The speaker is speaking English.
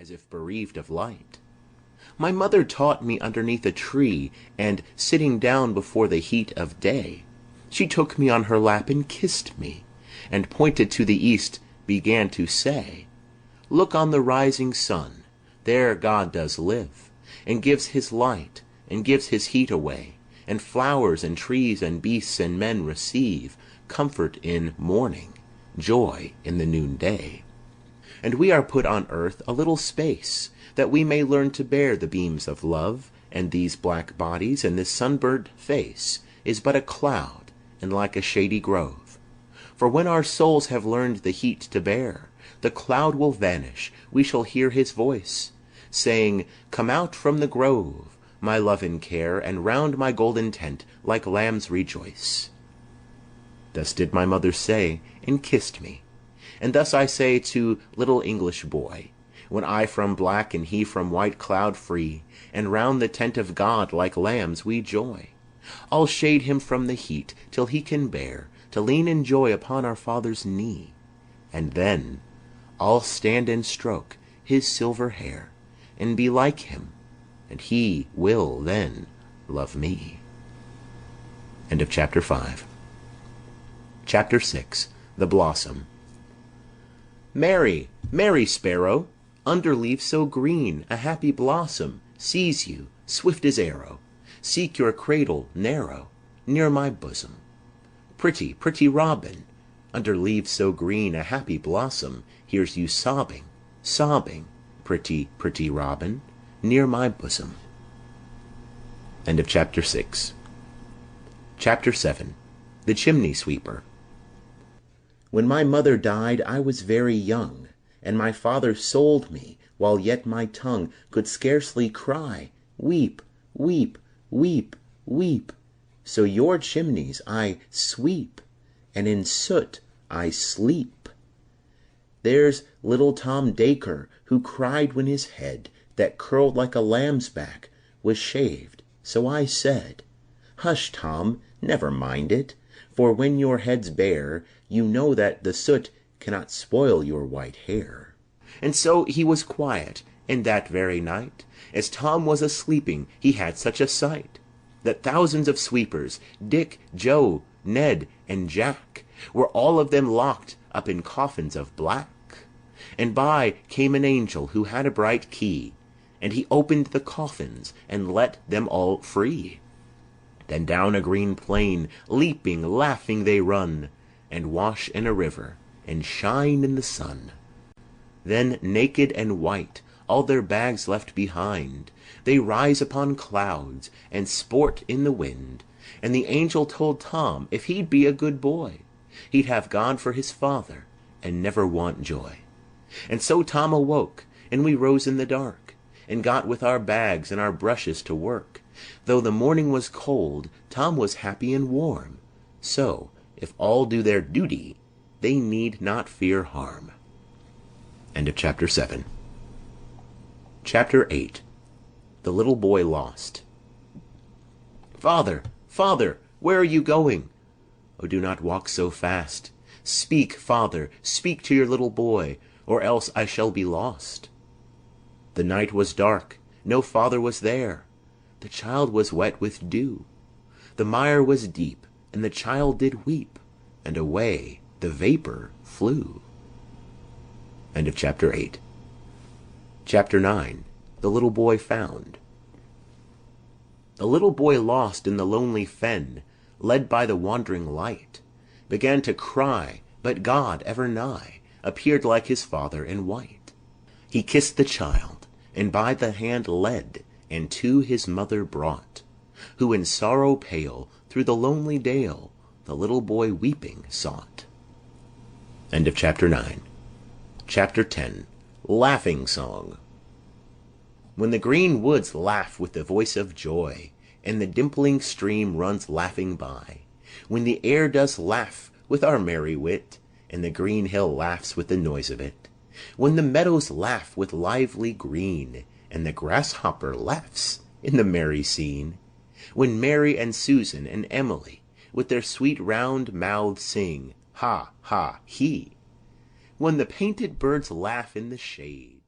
as if bereaved of light. My mother taught me underneath a tree, and, sitting down before the heat of day, she took me on her lap and kissed me, and pointed to the east, began to say, "Look on the rising sun, there God does live, and gives his light, and gives his heat away, and flowers and trees and beasts and men receive comfort in morning, joy in the noonday. And we are put on earth a little space, that we may learn to bear the beams of love, and these black bodies and this sunburnt face is but a cloud, and like a shady grove. For when our souls have learned the heat to bear, the cloud will vanish, we shall hear his voice, saying, Come out from the grove, my love and care, and round my golden tent like lambs rejoice." Thus did my mother say, and kissed me. And thus I say to little English boy, when I from black and he from white cloud free, and round the tent of God like lambs we joy. I'll shade him from the heat till he can bear to lean in joy upon our Father's knee, and then I'll stand and stroke his silver hair, and be like him, and he will then love me. End of chapter 5. Chapter 6. The Blossom. Mary, Mary Sparrow, under leaf so green, a happy blossom sees you, swift as arrow. Seek your cradle narrow, near my bosom. Pretty, pretty robin, under leaves so green, a happy blossom hears you sobbing, sobbing. Pretty, pretty robin, near my bosom. End of chapter 6. Chapter 7. The Chimney Sweeper. When my mother died I was very young, and my father sold me while yet my tongue could scarcely cry, Weep, weep, weep, weep. So your chimneys I sweep, and in soot I sleep. There's little Tom Dacre, who cried when his head, that curled like a lamb's back, was shaved. So I said, Hush, Tom, never mind it, for when your head's bare, you know that the soot cannot spoil your white hair. And so he was quiet, and that very night, as Tom was a-sleeping, he had such a sight, that thousands of sweepers, Dick, Joe, Ned, and Jack, were all of them locked up in coffins of black. And by came an angel who had a bright key, and he opened the coffins, and let them all free. Then down a green plain, leaping, laughing they run, and wash in a river, and shine in the sun. Then naked and white, all their bags left behind, they rise upon clouds, and sport in the wind. And the angel told Tom if he'd be a good boy, he'd have God for his father, and never want joy. And so Tom awoke, and we rose in the dark, and got with our bags and our brushes to work. Though the morning was cold, Tom was happy and warm. So, if all do their duty, they need not fear harm. End of chapter 7. Chapter 8. The Little Boy Lost. Father, father, where are you going? Oh, do not walk so fast. Speak, father, speak to your little boy, or else I shall be lost. The night was dark, no father was there. The child was wet with dew. The mire was deep, and the child did weep, and away the vapor flew. End of chapter 8. Chapter 9. The Little Boy Found. The little boy lost in the lonely fen, led by the wandering light, began to cry, but God, ever nigh, appeared like his father in white. He kissed the child, and by the hand led, and to his mother brought, who in sorrow pale through the lonely dale the little boy weeping sought. End of chapter 9. Chapter 10. Laughing Song. When the green woods laugh with the voice of joy, and the dimpling stream runs laughing by, when the air does laugh with our merry wit, and the green hill laughs with the noise of it, when the meadows laugh with lively green, and the grasshopper laughs in the merry scene, when Mary and Susan and Emily with their sweet round mouths sing, Ha, ha, he, when the painted birds laugh in the shade,